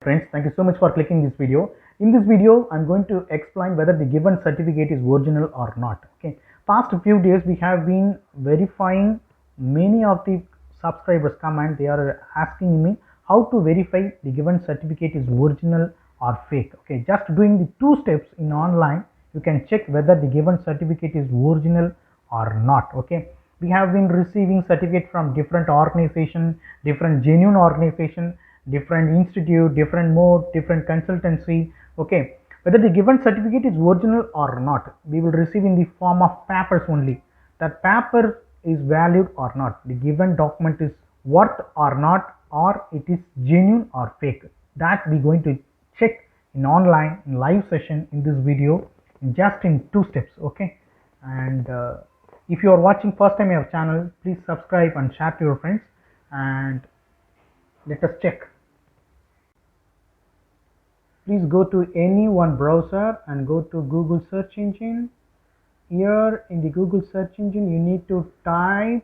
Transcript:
Friends, thank you so much for clicking this video. In this video, I'm going to explain whether the given certificate is original or not. Okay. Past few days, we have been verifying many of the subscribers comment. They are asking me how to verify the given certificate is original or fake. Okay. Just doing the two steps in online, you can check whether the given certificate is original or not. Okay. We have been receiving certificate from different organization, different genuine organization, different institute, different mode, different consultancy. Okay, whether the given certificate is original or not, we will receive in the form of papers only. That paper is valid or not, the given document is worth or not, or it is genuine or fake. That we going to check in online in live session in this video just in two steps. Okay, and if you are watching first time our channel, please subscribe and share to your friends, and let us check. Please go to any one browser and go to Google search engine. Here in the Google search engine, you need to type